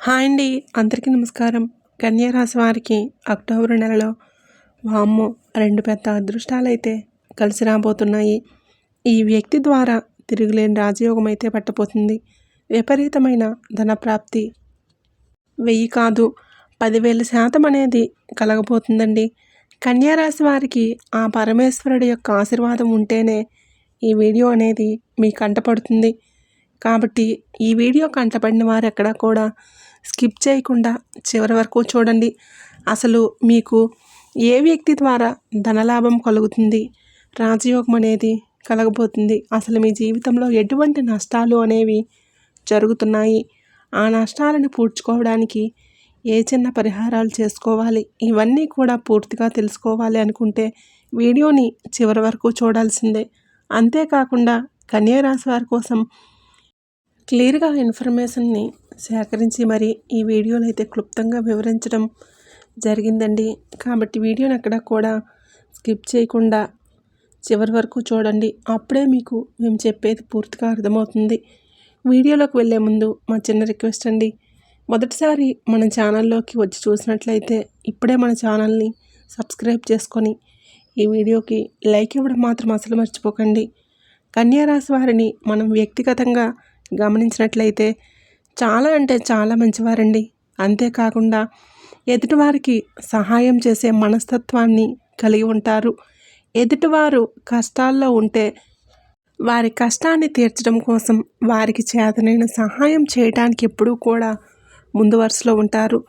Hi అండి. అందరికీ నమస్కారం. కన్యా రాశి వారికి అక్టోబర్ నెలలో వామ్మో 2 పెద్ద అదృష్టాలైతే కలిసి రాబోతున్నాయి. ఈ వ్యక్తి ద్వారా తిరుగులేని రాజయోగం అయితే పట్టబోతుంది. విపరీతమైన ధనప్రాప్తి 1000 కాదు 10,000% అనేది కలగబోతుందండి. కన్యా రాశి వారికి ఆ పరమేశ్వరుడి యొక్క ఆశీర్వాదం ఉంటేనే ఈ వీడియో అనేది మీ కంటపడుతుంది. కాబట్టి ఈ వీడియో కంటపడిన వారు ఎక్కడా కూడా స్కిప్ చేయకుండా చివరి వరకు చూడండి. అసలు మీకు ఏ వ్యక్తి ద్వారా ధనలాభం కలుగుతుంది, రాజయోగం అనేది కలగబోతుంది, అసలు మీ జీవితంలో ఎటువంటి నష్టాలు అనేవి జరుగుతున్నాయి, ఆ నష్టాలను పూడ్చుకోవడానికి ఏ చిన్న పరిహారాలు చేసుకోవాలి, ఇవన్నీ కూడా పూర్తిగా తెలుసుకోవాలి అనుకుంటే వీడియోని చివరి వరకు చూడాల్సిందే. అంతేకాకుండా కన్యా రాశి వారి కోసం క్లియర్గా ఇన్ఫర్మేషన్ని సేకరించి మరి ఈ వీడియోలో అయితే క్లుప్తంగా వివరించడం జరిగిందండి. కాబట్టి వీడియోని ఎక్కడ కూడా స్కిప్ చేయకుండా చివరి వరకు చూడండి. అప్పుడే మీకు మేము చెప్పేది పూర్తిగా అర్థమవుతుంది. వీడియోలోకి వెళ్ళే ముందు మా చిన్న రిక్వెస్ట్ అండి, మొదటిసారి మన ఛానల్లోకి వచ్చి చూసినట్లయితే ఇప్పుడే మన ఛానల్ని సబ్స్క్రైబ్ చేసుకొని ఈ వీడియోకి లైక్ ఇవ్వడం మాత్రం అసలు మర్చిపోకండి. కన్యా రాశి వారిని మనం వ్యక్తిగతంగా గమనించినట్లయితే చాలా అంటే చాలా మంచివారండి. అంతేకాకుండా ఎదుటివారికి సహాయం చేసే మనస్తత్వాన్ని కలిగి ఉంటారు. ఎదుటివారు కష్టాల్లో ఉంటే వారి కష్టాన్ని తీర్చడం కోసం వారికి చేతనైన సహాయం చేయడానికి ఎప్పుడూ కూడా ముందు వరుసలో ఉంటారు.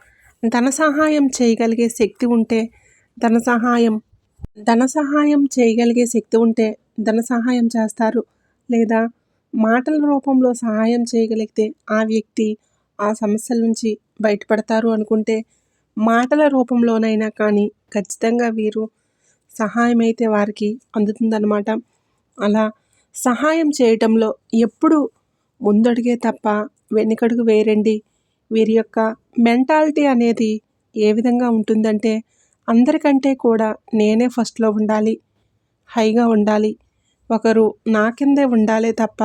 ధన సహాయం చేయగలిగే శక్తి ఉంటే ధన సహాయం చేయగలిగే శక్తి ఉంటే ధన సహాయం చేస్తారు. లేదా మాటల రూపంలో సహాయం చేయగలిగితే ఆ వ్యక్తి ఆ సమస్యల నుంచి బయటపడతారు అనుకుంటే మాటల రూపంలోనైనా కానీ ఖచ్చితంగా వీరు సహాయం అయితే వారికి అందుతుందన్నమాట. అలా సహాయం చేయటంలో ఎప్పుడు ముందడుగే తప్ప వెనుకడుగు వేయరండి. వీరి యొక్క మెంటాలిటీ అనేది ఏ విధంగా ఉంటుందంటే అందరికంటే కూడా నేనే ఫస్ట్లో ఉండాలి, హైగా ఉండాలి, ఒకరు నా కిందే ఉండాలే తప్ప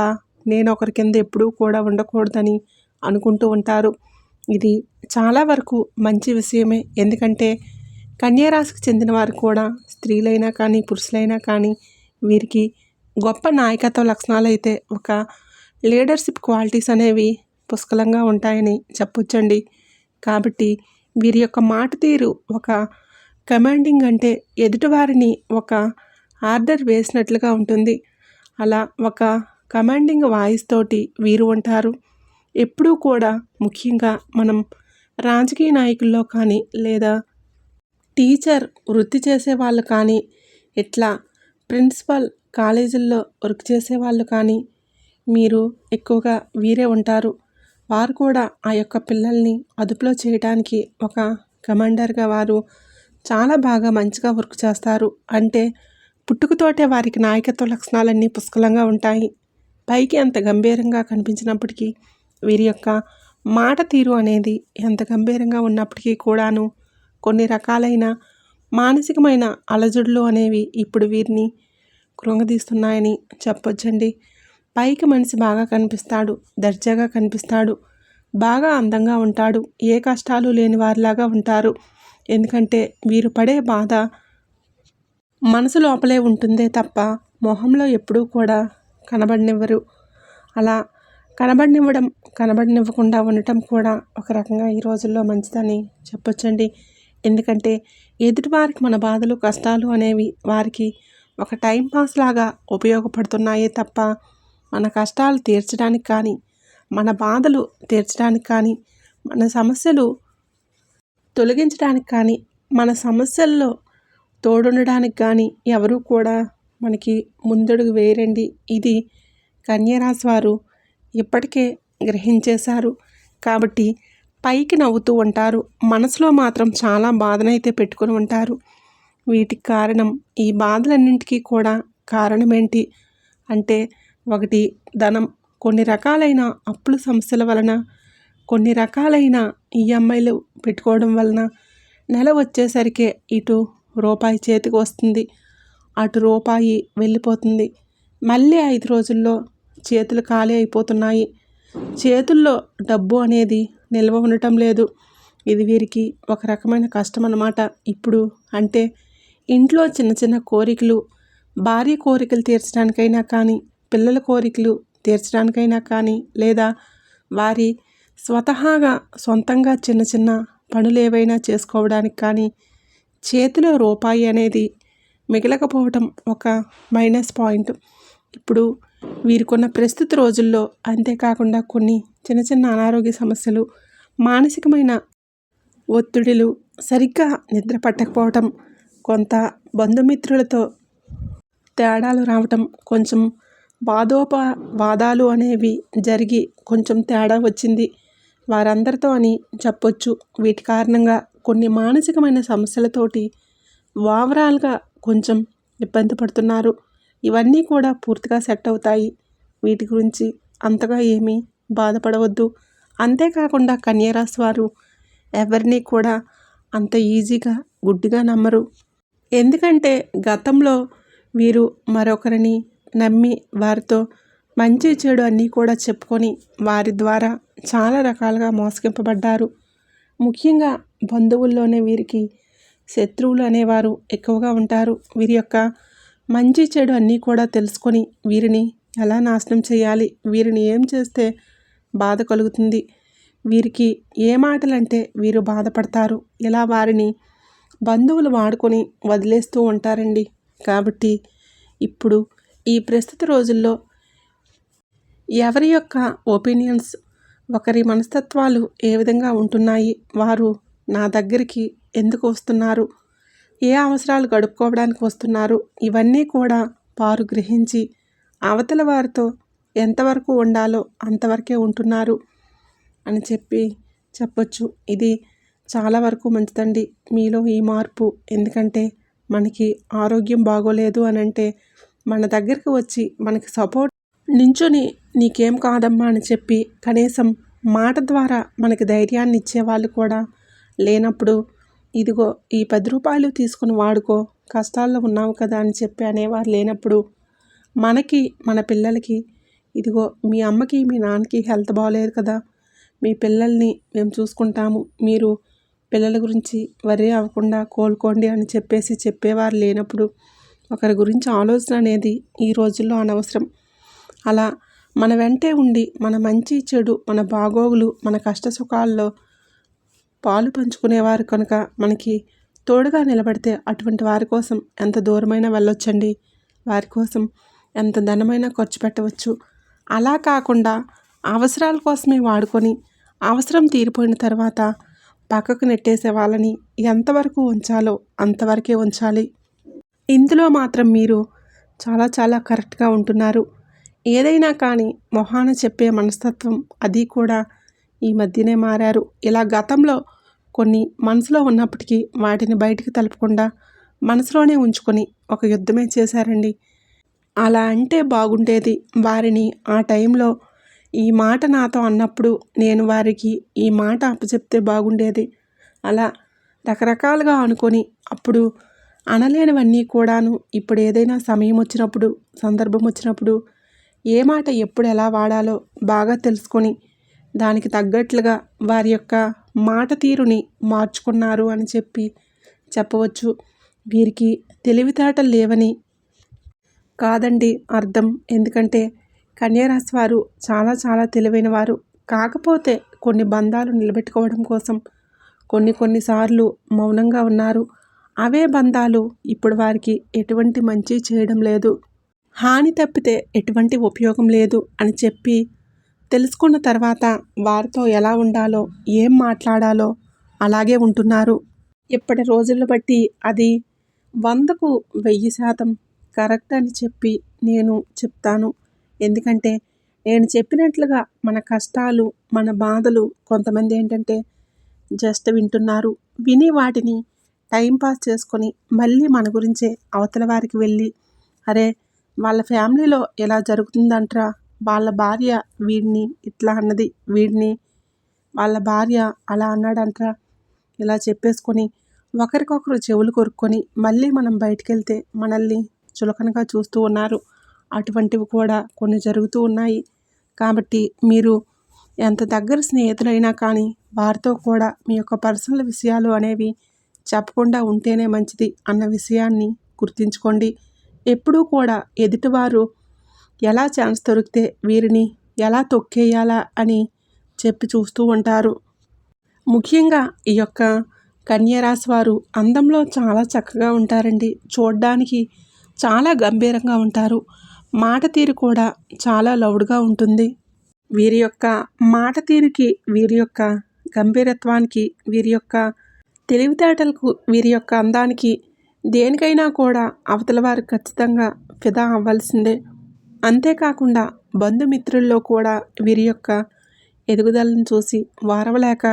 నేను ఒకరి కింద ఎప్పుడూ కూడా ఉండకూడదని అనుకుంటూ ఉంటారు. ఇది చాలా వరకు మంచి విషయమే. ఎందుకంటే కన్యా రాశికి చెందిన వారు కూడా స్త్రీలైనా కానీ పురుషులైనా కానీ వీరికి గొప్ప నాయకత్వ లక్షణాలు అయితే ఒక లీడర్షిప్ క్వాలిటీస్ అనేవి పుష్కలంగా ఉంటాయని చెప్పొచ్చండి. కాబట్టి వీరి యొక్క మాట తీరు ఒక కమాండింగ్ అంటే ఎదుటివారిని ఒక ఆర్డర్ వేసినట్లుగా ఉంటుంది. అలా ఒక కమాండింగ్ వాయిస్ తోటి వీరు ఉంటారు. ఎప్పుడూ కూడా ముఖ్యంగా మనం రాజకీయ నాయకుల్లో కానీ లేదా టీచర్ వృత్తి చేసే వాళ్ళు కానీ ఇట్లా ప్రిన్సిపల్ కాలేజీల్లో వర్క్ చేసే వాళ్ళు కానీ మీరు ఎక్కువగా వీరే ఉంటారు. వారు కూడా ఆ యొక్క పిల్లల్ని అదుపులో చేయడానికి ఒక కమాండర్గా వారు చాలా బాగా మంచిగా వర్క్ చేస్తారు. అంటే పుట్టుకతోటే వారికి నాయకత్వ లక్షణాలన్నీ పుష్కలంగా ఉంటాయి. పైకి ఎంత గంభీరంగా కనిపించినప్పటికీ వీరి యొక్క మాట తీరు అనేది ఎంత గంభీరంగా ఉన్నప్పటికీ కూడాను కొన్ని రకాలైన మానసికమైన అలజడులు అనేవి ఇప్పుడు వీరిని కృంగదీస్తున్నాయని చెప్పొచ్చండి. పైకి మనిషి బాగా కనిపిస్తాడు, దర్జాగా కనిపిస్తాడు, బాగా అందంగా ఉంటాడు, ఏ కష్టాలు లేని వారిలాగా ఉంటారు. ఎందుకంటే వీరు పడే బాధ మనసు లోపలే ఉంటుందే తప్ప మొహంలో ఎప్పుడూ కూడా కనబడనివ్వరు. అలా కనబడనివ్వకుండా ఉండటం కూడా ఒక రకంగా ఈ రోజుల్లో మంచిదని చెప్పొచ్చండి. ఎందుకంటే ఎదుటివారికి మన బాధలు కష్టాలు అనేవి వారికి ఒక టైంపాస్ లాగా ఉపయోగపడుతున్నాయే తప్ప మన కష్టాలు తీర్చడానికి కానీ మన బాధలు తీర్చడానికి కానీ మన సమస్యలు తొలగించడానికి కానీ మన సమస్యల్లో తోడుండడానికి కానీ ఎవరూ కూడా మనకి ముందడుగు వేయరండి. ఇది కన్యా రాశి వారు ఇప్పటికే గ్రహించేశారు. కాబట్టి పైకి నవ్వుతూ ఉంటారు, మనసులో మాత్రం చాలా బాధనైతే పెట్టుకుని ఉంటారు. వీటికి కారణం ఈ బాధలన్నింటికీ కూడా కారణమేంటి అంటే ఒకటి ధనం, కొన్ని రకాలైన అప్పుల సమస్యల వలన, కొన్ని రకాలైన ఈఎంఐలు పెట్టుకోవడం వలన నెల వచ్చేసరికి ఇటు రూపాయి చేతికి వస్తుంది, అటు రూపాయి వెళ్ళిపోతుంది. మళ్ళీ 5 రోజుల్లో చేతులు ఖాళీ అయిపోతున్నాయి. చేతుల్లో డబ్బు అనేది నిల్వ ఉండటం లేదు. ఇది వీరికి ఒక రకమైన కష్టం అన్నమాట. ఇప్పుడు అంటే ఇంట్లో చిన్న చిన్న కోరికలు, భార్య కోరికలు తీర్చడానికైనా కానీ, పిల్లల కోరికలు తీర్చడానికైనా కానీ, లేదా వారి స్వతహాగా సొంతంగా చిన్న చిన్న పనులు ఏవైనా చేసుకోవడానికి కానీ చేతిలో రూపాయి అనేది మిగలకపోవటం ఒక మైనస్ పాయింట్. ఇప్పుడు వీరికున్న ప్రస్తుత రోజుల్లో అంతేకాకుండా కొన్ని చిన్న చిన్న అనారోగ్య సమస్యలు, మానసికమైన ఒత్తిడులు, సరిగ్గా నిద్ర పట్టకపోవటం, కొంత బంధుమిత్రులతో తేడాలు రావటం, కొంచెం వాదోపవాదాలు అనేవి జరిగి కొంచెం తేడా వచ్చింది వారందరితో అని చెప్పొచ్చు. వీటి కారణంగా కొన్ని మానసికమైన సమస్యలతోటి ఓవరాల్గా కొంచెం ఇబ్బంది పడుతున్నారు. ఇవన్నీ కూడా పూర్తిగా సెట్ అవుతాయి. వీటి గురించి అంతగా ఏమీ బాధపడవద్దు. అంతేకాకుండా కన్యరాశి వారు ఎవరిని కూడా అంత ఈజీగా గుడ్డిగా నమ్మరు. ఎందుకంటే గతంలో వీరు మరొకరిని నమ్మి వారితో మంచి చెడు అన్నీ కూడా చెప్పుకొని వారి ద్వారా చాలా రకాలుగా మోసగింపబడ్డారు. ముఖ్యంగా బంధువుల్లోనే వీరికి శత్రువులు అనేవారు ఎక్కువగా ఉంటారు. వీరి యొక్క మంచి చెడు అన్నీ కూడా తెలుసుకొని వీరిని ఎలా నాశనం చేయాలి, వీరిని ఏం చేస్తే బాధ కలుగుతుంది, వీరికి ఏ మాటలంటే వీరు బాధపడతారు, ఇలా వారిని బంధువులు వాడుకొని వదిలేస్తూ ఉంటారండి. కాబట్టి ఇప్పుడు ఈ ప్రస్తుత రోజుల్లో ఎవరి యొక్క ఒపీనియన్స్, ఒకరి మనస్తత్వాలు ఏ విధంగా ఉంటున్నాయి, వారు నా దగ్గరికి ఎందుకు వస్తున్నారు, ఏ అవసరాలు గడుపుకోవడానికి వస్తున్నారు, ఇవన్నీ కూడా వారు గ్రహించి అవతల వారితో ఎంతవరకు ఉండాలో అంతవరకే ఉంటున్నారు అని చెప్పొచ్చు. ఇది చాలా వరకు మంచిదండి మీలో ఈ మార్పు. ఎందుకంటే మనకి ఆరోగ్యం బాగోలేదు అని అంటే మన దగ్గరికి వచ్చి మనకి సపోర్ట్ నించొని నీకేం కాదమ్మా అని చెప్పి కనీసం మాట ద్వారా మనకి ధైర్యాన్ని ఇచ్చేవాళ్ళు కూడా లేనప్పుడు, ఇదిగో ఈ 10 రూపాయలు తీసుకుని వాడుకో, కష్టాల్లో ఉన్నావు కదా అని చెప్పి అనేవారు లేనప్పుడు, మనకి మన పిల్లలకి ఇదిగో మీ అమ్మకి మీ నాన్నకి హెల్త్ బాగోలేదు కదా, మీ పిల్లల్ని మేము చూసుకుంటాము, మీరు పిల్లల గురించి వరి అవ్వకుండా కోలుకోండి అని చెప్పేవారు లేనప్పుడు ఒకరి గురించి ఆలోచన అనేది ఈ రోజుల్లో అనవసరం. అలా మన వెంటే ఉండి మన మంచి చెడు, మన బాగోగులు, మన కష్ట సుఖాల్లో పాలు పంచుకునేవారు కనుక మనకి తోడుగా నిలబడితే అటువంటి వారి కోసం ఎంత దూరమైనా వెళ్ళొచ్చండి. వారి కోసం ఎంత ధనమైనా ఖర్చు పెట్టవచ్చు. అలా కాకుండా అవసరాల కోసమే వాడుకొని అవసరం తీరిపోయిన తర్వాత పక్కకు నెట్టేసే వాళ్ళని ఎంతవరకు ఉంచాలో అంతవరకే ఉంచాలి. ఇందులో మాత్రం మీరు చాలా చాలా కరెక్ట్గా ఉంటున్నారు. ఏదైనా కానీ మొహాన చెప్పే మనస్తత్వం అది కూడా ఈ మధ్యనే మారారు. ఇలా గతంలో కొన్ని మనసులో ఉన్నప్పటికీ వాటిని బయటికి తలపకుండా మనసులోనే ఉంచుకొని ఒక యుద్ధమే చేశారండి. అలా అంటే బాగుండేది. వారిని ఆ టైంలో ఈ మాట నాతో అన్నప్పుడు నేను వారికి ఈ మాట అప్పచెప్తే బాగుండేది. అలా రకరకాలుగా అనుకొని అప్పుడు అనలేనివన్నీ కూడాను ఇప్పుడు ఏదైనా సమయం వచ్చినప్పుడు, సందర్భం వచ్చినప్పుడు ఏ మాట ఎప్పుడు ఎలా వాడాలో బాగా తెలుసుకొని దానికి తగ్గట్లుగా వారి యొక్క మాట తీరుని మార్చుకున్నారు అని చెప్పవచ్చు. వీరికి తెలివితేటలు లేవని కాదండి అర్థం. ఎందుకంటే కన్యరాశి వారు చాలా చాలా తెలివైన వారు. కాకపోతే కొన్ని బంధాలు నిలబెట్టుకోవడం కోసం కొన్నిసార్లు మౌనంగా ఉన్నారు. అవే బంధాలు ఇప్పుడు వారికి ఎటువంటి మంచి చేయడం లేదు, హాని తప్పితే ఎటువంటి ఉపయోగం లేదు అని తెలుసుకున్న తర్వాత వారితో ఎలా ఉండాలో, ఏం మాట్లాడాలో అలాగే ఉంటున్నారు. ఇప్పటి రోజులను బట్టి అది 100కు 1000% కరెక్ట్ అని నేను చెప్తాను. ఎందుకంటే నేను చెప్పినట్లుగా మన కష్టాలు, మన బాధలు కొంతమంది ఏంటంటే జస్ట్ వింటున్నారు. విని వాటిని టైంపాస్ చేసుకొని మళ్ళీ మన గురించే అవతల వారికి వెళ్ళి, అరే వాళ్ళ ఫ్యామిలీలో ఎలా జరుగుతుందంట్రా, వాళ్ళ భార్య వీడిని ఇట్లా అన్నది, వీడిని వాళ్ళ భార్య అలా అన్నాడంట్రా, ఇలా చెప్పేసుకొని ఒకరికొకరు చెవులు కొరుక్కొని మళ్ళీ మనం బయటికి వెళ్తే మనల్ని చులకనగా చూస్తూ ఉన్నారు. అటువంటివి కూడా కొన్ని జరుగుతూ ఉన్నాయి. కాబట్టి మీరు ఎంత దగ్గర స్నేహితులైనా కానీ వారితో కూడా మీ యొక్క పర్సనల్ విషయాలు అనేవి చెప్పకుండా ఉంటేనే మంచిది అన్న విషయాన్ని గుర్తుంచుకోండి. ఎప్పుడూ కూడా ఎదుటివారు ఎలా ఛాన్స్ దొరికితే వీరిని ఎలా తొక్కేయాలా అని చెప్పి చూస్తూ ఉంటారు. ముఖ్యంగా ఈ యొక్క కన్యా రాశి వారు అందంలో చాలా చక్కగా ఉంటారండి. చూడ్డానికి చాలా గంభీరంగా ఉంటారు. మాట తీరు కూడా చాలా లౌడ్గా ఉంటుంది. వీరి యొక్క మాట తీరుకి, వీరి యొక్క గంభీరత్వానికి, వీరి యొక్క తెలివితేటలకు, వీరి యొక్క అందానికి దేనికైనా కూడా అవతల వారు ఖచ్చితంగా ఫిదా అవ్వాల్సిందే. అంతేకాకుండా బంధుమిత్రుల్లో కూడా వీరి యొక్క ఎదుగుదలను చూసి వారవలేక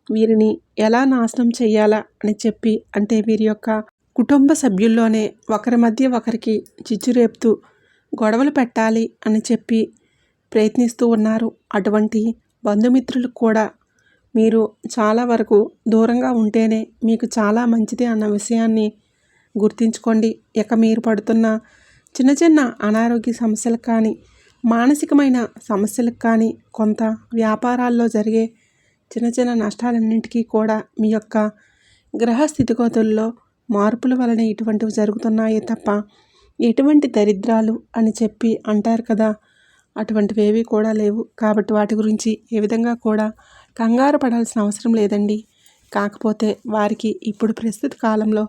వీరిని ఎలా నాశనం చేయాలా అని చెప్పి, అంటే వీరి యొక్క కుటుంబ సభ్యుల్లోనే ఒకరి మధ్య ఒకరికి చిచ్చు రేపుతూ గొడవలు పెట్టాలి అని చెప్పి ప్రయత్నిస్తూ ఉన్నారు. అటువంటి బంధుమిత్రులకు కూడా మీరు చాలా వరకు దూరంగా ఉంటేనే మీకు చాలా మంచిది అన్న విషయాన్ని గుర్తుంచుకోండి. ఇక మీరు పడుతున్న చిన్న చిన్న అనారోగ్య సమస్యలకు కానీ, మానసికమైన సమస్యలకు కానీ, కొంత వ్యాపారాల్లో జరిగే చిన్న చిన్న నష్టాలన్నింటికీ కూడా మీ యొక్క గ్రహ స్థితిగతుల్లో మార్పుల వలన ఇటువంటివి జరుగుతున్నాయి తప్ప ఎటువంటి దరిద్రాలు అని చెప్పి అంటారు కదా, అటువంటివి ఏవి కూడా లేవు. కాబట్టి వాటి గురించి ఏ విధంగా కూడా కంగారు పడాల్సిన అవసరం లేదండి. కాకపోతే వారికి ఇప్పుడు ప్రస్తుత కాలంలో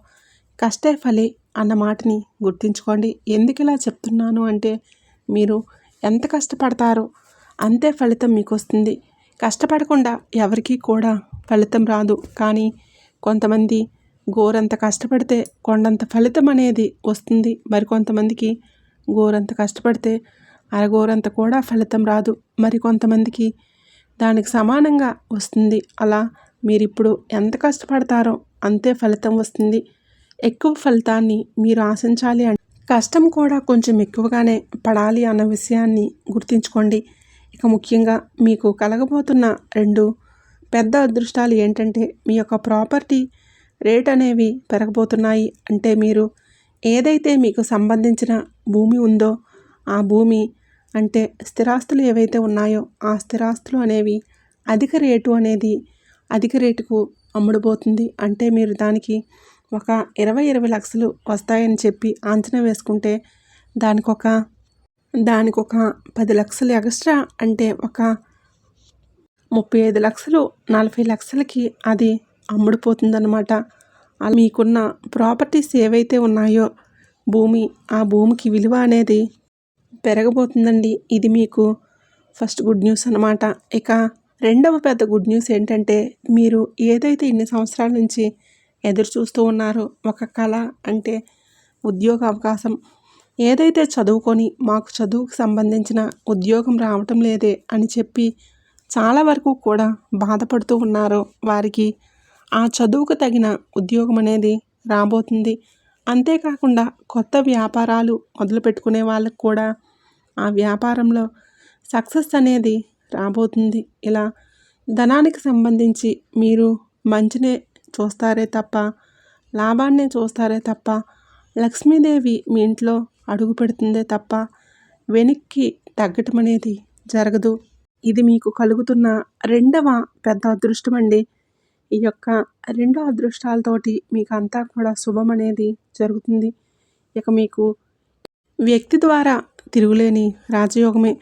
కష్టే ఫలి అన్న మాటని గుర్తుంచుకోండి. ఎందుకు ఇలా చెప్తున్నాను అంటే, మీరు ఎంత కష్టపడతారో అంతే ఫలితం మీకు వస్తుంది. కష్టపడకుండా ఎవరికీ కూడా ఫలితం రాదు. కానీ కొంతమంది గోరంత కష్టపడితే కొండంత ఫలితం అనేది వస్తుంది. మరికొంతమందికి గోరంత కష్టపడితే అరగోరంత కూడా ఫలితం రాదు. మరి కొంతమందికి దానికి సమానంగా వస్తుంది. అలా మీరిప్పుడు ఎంత కష్టపడతారో అంతే ఫలితం వస్తుంది. ఎక్కువ ఫలితాన్ని మీరు ఆశించాలి అంటే కష్టం కూడా కొంచెం ఎక్కువగానే పడాలి అన్న విషయాన్ని గుర్తుంచుకోండి. ఇక ముఖ్యంగా మీకు కలగబోతున్న 2 పెద్ద అదృష్టాలు ఏంటంటే, మీ యొక్క ప్రాపర్టీ రేట్ అనేవి పెరగబోతున్నాయి. అంటే మీరు ఏదైతే మీకు సంబంధించిన భూమి ఉందో ఆ భూమి, అంటే స్థిరాస్తులు ఏవైతే ఉన్నాయో ఆ స్థిరాస్తులు అనేవి అధిక రేటుకు అమ్ముడుపోతుంది. అంటే మీరు దానికి ఒక 20 లక్షలు వస్తాయని చెప్పి అంచనా వేసుకుంటే దానికొక 10 లక్షలు ఎక్స్ట్రా, అంటే ఒక 35 లక్షలు 40 లక్షలకి అది అమ్ముడుపోతుందన్నమాట. అలా మీకున్న ప్రాపర్టీస్ ఏవైతే ఉన్నాయో ఆ భూమికి విలువ అనేది పెరగబోతుందండి. ఇది మీకు ఫస్ట్ గుడ్ న్యూస్ అన్నమాట. ఇక రెండవ పెద్ద గుడ్ న్యూస్ ఏంటంటే, మీరు ఏదైతే ఇన్ని సంవత్సరాల నుంచి ఎదురు చూస్తూ ఉన్నారో ఒక కళ, అంటే ఉద్యోగ అవకాశం, ఏదైతే చదువుకొని మాకు చదువుకు సంబంధించిన ఉద్యోగం రావటం లేదే అని చెప్పి చాలా వరకు కూడా బాధపడుతూ ఉన్నారో వారికి ఆ చదువుకు తగిన ఉద్యోగం అనేది రాబోతుంది. అంతేకాకుండా కొత్త వ్యాపారాలు మొదలుపెట్టుకునే వాళ్ళకు కూడా ఆ వ్యాపారంలో సక్సెస్ అనేది రాబోతుంది. ఇలా ధనానికి సంబంధించి మీరు మంచినే చూస్తారే తప్ప, లాభాన్నే చూస్తారే తప్ప, లక్ష్మీదేవి మీ ఇంట్లో అడుగు పెడుతుందే తప్ప వెనక్కి తగ్గటం అనేది జరగదు. ఇది మీకు కలుగుతున్న రెండవ పెద్ద అదృష్టం అండి. ఈ యొక్క 2 అదృష్టాలతోటి మీకు అంతా కూడా శుభం అనేది జరుగుతుంది. ఇక మీకు వ్యక్తి ద్వారా తిరుగులేని రాజయోగమే.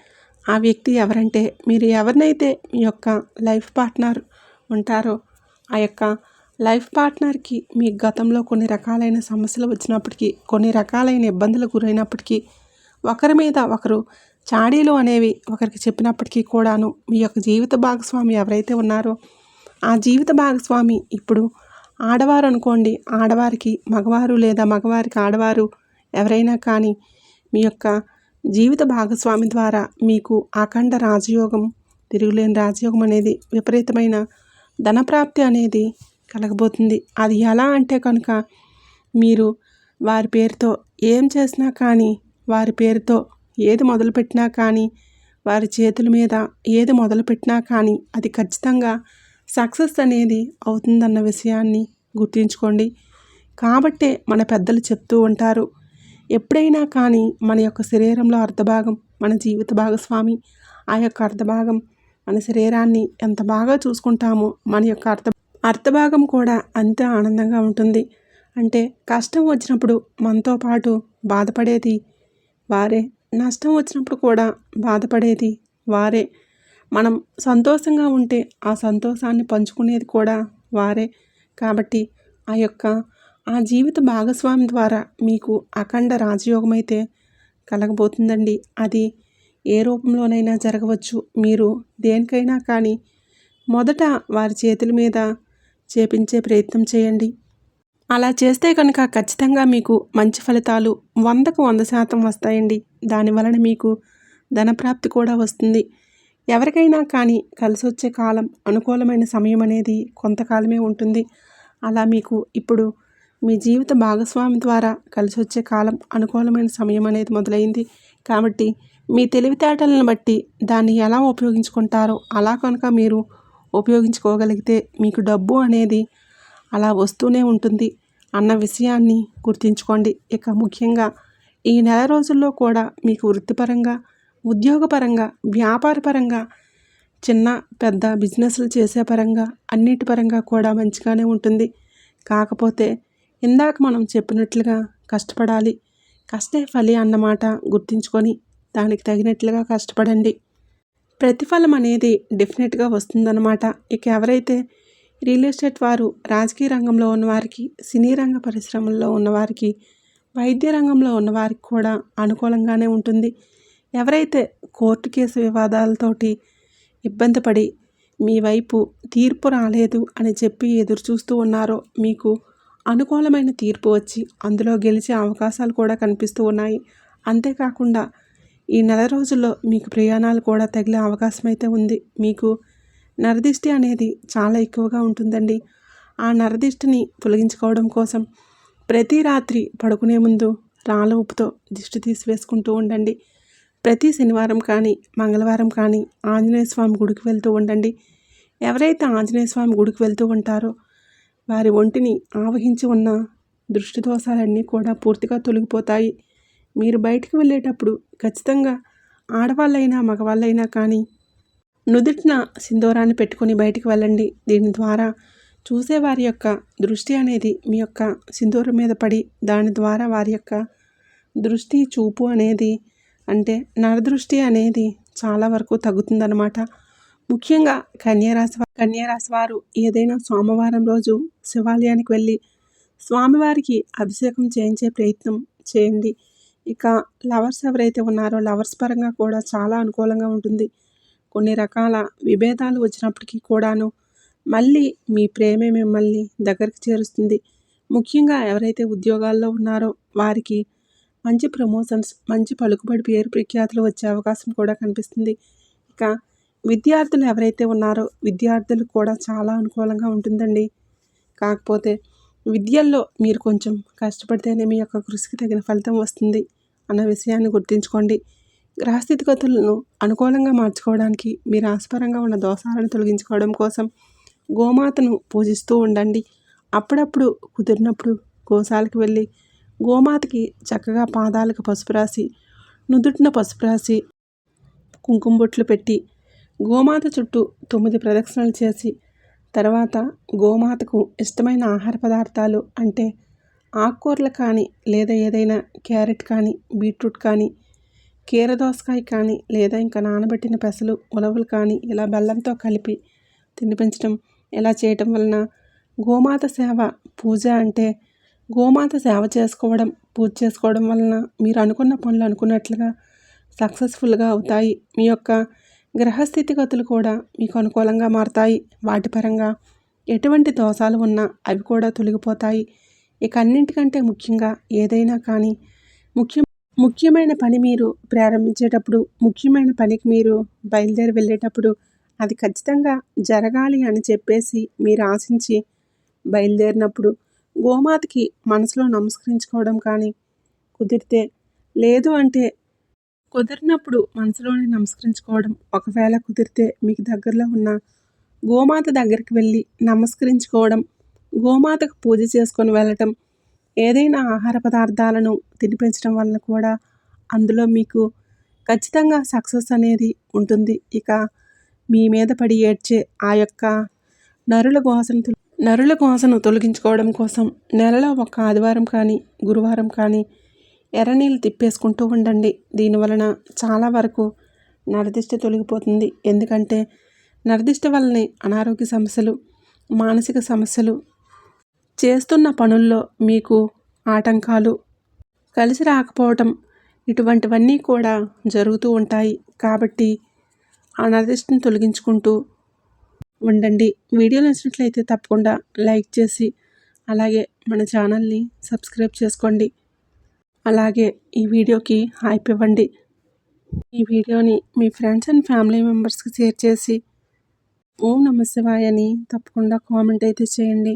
ఆ వ్యక్తి ఎవరంటే, మీరు ఎవరినైతే మీ యొక్క లైఫ్ పార్ట్నర్ ఉంటారో ఆ యొక్క లైఫ్ పార్ట్నర్కి మీ గతంలో కొన్ని రకాలైన సమస్యలు వచ్చినప్పటికీ, కొన్ని రకాలైన ఇబ్బందులకు గురైనప్పటికీ, ఒకరి మీద ఒకరు చాడీలు అనేవి ఒకరికి చెప్పినప్పటికీ కూడాను మీ యొక్క జీవిత భాగస్వామి ఎవరైతే ఉన్నారో ఆ జీవిత భాగస్వామి ఇప్పుడు ఆడవారు అనుకోండి, ఆడవారికి మగవారు లేదా మగవారికి ఆడవారు ఎవరైనా కానీ మీ యొక్క జీవిత భాగస్వామి ద్వారా మీకు అఖండ రాజయోగం, తిరుగులేని రాజయోగం అనేది, విపరీతమైన ధనప్రాప్తి అనేది కలగబోతుంది. అది ఎలా అంటే కనుక, మీరు వారి పేరుతో ఏం చేసినా కానీ, వారి పేరుతో ఏది మొదలుపెట్టినా కానీ, వారి చేతుల మీద ఏది మొదలుపెట్టినా కానీ అది ఖచ్చితంగా సక్సెస్ అనేది అవుతుందన్న విషయాన్ని గుర్తుంచుకోండి. కాబట్టే మన పెద్దలు చెప్తూ ఉంటారు, ఎప్పుడైనా కానీ మన యొక్క శరీరంలో అర్ధభాగం మన జీవిత భాగస్వామి, ఆ యొక్క అర్ధభాగం మన శరీరాన్ని ఎంత బాగా చూసుకుంటామో మన యొక్క అర్థభాగం కూడా అంతే ఆనందంగా ఉంటుంది. అంటే కష్టం వచ్చినప్పుడు మనతో పాటు బాధపడేది వారే, నష్టం వచ్చినప్పుడు కూడా బాధపడేది వారే. మనం సంతోషంగా ఉంటే ఆ సంతోషాన్ని పంచుకునేది కూడా వారే. కాబట్టి ఆ జీవిత భాగస్వామి ద్వారా మీకు అఖండ రాజయోగమైతే కలగబోతుందండి. అది ఏ రూపంలోనైనా జరగవచ్చు. మీరు దేనికైనా కానీ మొదట వారి చేతుల మీద చేపించే ప్రయత్నం చేయండి. అలా చేస్తే కనుక ఖచ్చితంగా మీకు మంచి ఫలితాలు 100కు 100% వస్తాయండి. దానివలన మీకు ధనప్రాప్తి కూడా వస్తుంది. ఎవరికైనా కానీ కలిసొచ్చే కాలం, అనుకూలమైన సమయం అనేది కొంతకాలమే ఉంటుంది. అలా మీకు ఇప్పుడు మీ జీవిత భాగస్వామి ద్వారా కలిసొచ్చే కాలం, అనుకూలమైన సమయం అనేది మొదలైంది. కాబట్టి మీ తెలివితేటలను బట్టి దాన్ని ఎలా ఉపయోగించుకుంటారో అలా కనుక మీరు ఉపయోగించుకోగలిగితే మీకు డబ్బు అనేది అలా వస్తూనే ఉంటుంది అన్న విషయాన్ని గుర్తుంచుకోండి. ఇక ముఖ్యంగా ఈ నెల రోజుల్లో కూడా మీకు వృత్తిపరంగా, ఉద్యోగపరంగా, వ్యాపారపరంగా, చిన్న పెద్ద బిజినెస్లు చేసే పరంగా, అన్నిటి పరంగా కూడా మంచిగానే ఉంటుంది. కాకపోతే ఇందాక మనం చెప్పినట్లుగా కష్టపడాలి. కష్టే ఫలి అన్నమాట గుర్తుంచుకొని దానికి తగినట్లుగా కష్టపడండి. ప్రతిఫలం అనేది డెఫినెట్గా వస్తుందన్నమాట. ఇక ఎవరైతే రియల్ ఎస్టేట్ వారు, రాజకీయ రంగంలో ఉన్నవారికి, సినీ రంగ పరిశ్రమల్లో ఉన్నవారికి, వైద్య రంగంలో ఉన్నవారికి కూడా అనుకూలంగానే ఉంటుంది. ఎవరైతే కోర్టు కేసు వివాదాలతోటి ఇబ్బంది పడి మీ వైపు తీర్పు రాలేదు అని చెప్పి ఎదురు చూస్తూ ఉన్నారో మీకు అనుకూలమైన తీర్పు వచ్చి అందులో గెలిచే అవకాశాలు కూడా కనిపిస్తూ ఉన్నాయి. అంతేకాకుండా ఈ నెల రోజుల్లో మీకు ప్రయాణాలు కూడా తగిలే అవకాశం అయితే ఉంది. మీకు నరదిష్టి అనేది చాలా ఎక్కువగా ఉంటుందండి. ఆ నరదిష్టిని తొలగించుకోవడం కోసం ప్రతి రాత్రి పడుకునే ముందు రాళ్ళ ఉప్పుతో దిష్టి తీసివేసుకుంటూ ఉండండి. ప్రతి శనివారం కానీ, మంగళవారం కానీ ఆంజనేయ స్వామి గుడికి వెళ్తూ ఉండండి. ఎవరైతే ఆంజనేయ స్వామి గుడికి వెళ్తూ ఉంటారో వారి ఒంటిని ఆవహించి ఉన్న దృష్టి దోషాలన్నీ కూడా పూర్తిగా తొలగిపోతాయి. మీరు బయటికి వెళ్ళేటప్పుడు ఖచ్చితంగా ఆడవాళ్ళైనా మగవాళ్ళైనా కానీ నుదుటిన సింధూరాన్ని పెట్టుకొని బయటికి వెళ్ళండి. దీని ద్వారా చూసేవారి యొక్క దృష్టి అనేది మీ యొక్క సింధూరం మీద పడి దాని ద్వారా వారి యొక్క దృష్టి చూపు అనేది అంటే నరదృష్టి అనేది చాలా వరకు తగ్గుతుందన్నమాట. ముఖ్యంగా కన్యారాశి వారు ఏదైనా సోమవారం రోజు శివాలయానికి వెళ్ళి స్వామివారికి అభిషేకం చేయించే ప్రయత్నం చేయండి. ఇక లవర్స్ ఎవరైతే ఉన్నారో లవర్స్ పరంగా కూడా చాలా అనుకూలంగా ఉంటుంది. కొన్ని రకాల విభేదాలు వచ్చినప్పటికీ కూడాను మళ్ళీ మీ ప్రేమే మిమ్మల్ని దగ్గరికి చేరుస్తుంది. ముఖ్యంగా ఎవరైతే ఉద్యోగాల్లో ఉన్నారో వారికి మంచి ప్రమోషన్స్, మంచి పలుకుబడి, పేరు ప్రఖ్యాతులు వచ్చే అవకాశం కూడా కనిపిస్తుంది. ఇక విద్యార్థులు ఎవరైతే ఉన్నారో విద్యార్థులకు కూడా చాలా అనుకూలంగా ఉంటుందండి. కాకపోతే విద్యల్లో మీరు కొంచెం కష్టపడితేనే మీ యొక్క కృషికి తగిన ఫలితం వస్తుంది అన్న విషయాన్ని గుర్తుంచుకోండి. గ్రహస్థితిగతులను అనుకూలంగా మార్చుకోవడానికి మీ రాశిపరంగా ఉన్న దోషాలను తొలగించుకోవడం కోసం గోమాతను పూజిస్తూ ఉండండి. అప్పుడప్పుడు కుదిరినప్పుడు గోశాలకు వెళ్ళి గోమాతకి చక్కగా పాదాలకు పసుపు రాసి, నుదుటిన పసుపు రాసి, కుంకుమ బొట్లు పెట్టి గోమాత చుట్టూ 9 ప్రదక్షిణలు చేసి తర్వాత గోమాతకు ఇష్టమైన ఆహార పదార్థాలు అంటే ఆకుకూరలు కానీ లేదా ఏదైనా క్యారెట్ కానీ, బీట్రూట్ కానీ, కీరదోసకాయ కానీ లేదా ఇంకా నానబెట్టిన పెసలు, ఉలవలు కానీ ఇలా బెల్లంతో కలిపి తినిపించడం. ఇలా చేయటం వలన గోమాత సేవ పూజ అంటే గోమాత సేవ చేసుకోవడం, పూజ చేసుకోవడం వలన మీరు అనుకున్న పనులు అనుకున్నట్లుగా సక్సెస్ఫుల్గా అవుతాయి. మీ యొక్క గ్రహస్థితిగతులు కూడా మీకు అనుకూలంగా మారుతాయి. వాటి పరంగా ఎటువంటి దోషాలు ఉన్నా అవి కూడా తొలగిపోతాయి. ఇక అన్నింటికంటే ముఖ్యంగా ఏదైనా కానీ ముఖ్యమైన పని మీరు ప్రారంభించేటప్పుడు, ముఖ్యమైన పనికి మీరు బయలుదేరి వెళ్ళేటప్పుడు అది ఖచ్చితంగా జరగాలి అని చెప్పేసి మీరు ఆశించి బయలుదేరినప్పుడు గోమాతకి మనసులో నమస్కరించుకోవడం కానీ కుదిరితే, లేదు అంటే కుదిరినప్పుడు మనసులోనే నమస్కరించుకోవడం, ఒకవేళ కుదిరితే మీకు దగ్గరలో ఉన్న గోమాత దగ్గరికి వెళ్ళి నమస్కరించుకోవడం, గోమాతకు పూజ చేసుకొని వెళ్ళటం, ఏదైనా ఆహార పదార్థాలను తినిపించడం వలన కూడా అందులో మీకు ఖచ్చితంగా సక్సెస్ అనేది ఉంటుంది. ఇక మీ మీద పడి ఏడ్చే ఆ యొక్క నరుల ఘోషను తొలగించుకోవడం కోసం నెలలో ఒక ఆదివారం కానీ గురువారం కానీ ఎర్రనీళ్ళు తిప్పేసుకుంటూ ఉండండి. దీనివలన చాలా వరకు నరదిష్టి తొలగిపోతుంది. ఎందుకంటే నరదిష్టి వల్లనే అనారోగ్య సమస్యలు, మానసిక సమస్యలు, చేస్తున్న పనుల్లో మీకు ఆటంకాలు, కలిసి రాకపోవటం ఇటువంటివన్నీ కూడా జరుగుతూ ఉంటాయి. కాబట్టి ఆ నరదిష్టిని తొలగించుకుంటూ ఉండండి. వీడియో నచ్చినట్లయితే తప్పకుండా లైక్ చేసి అలాగే మన ఛానల్ని సబ్స్క్రైబ్ చేసుకోండి. అలాగే ఈ వీడియోకి హైప్ ఇవ్వండి. ఈ వీడియోని మీ ఫ్రెండ్స్ అండ్ ఫ్యామిలీ మెంబర్స్కి షేర్ చేసి ఓం నమః శివాయ అని తప్పకుండా కామెంట్ అయితే చేయండి.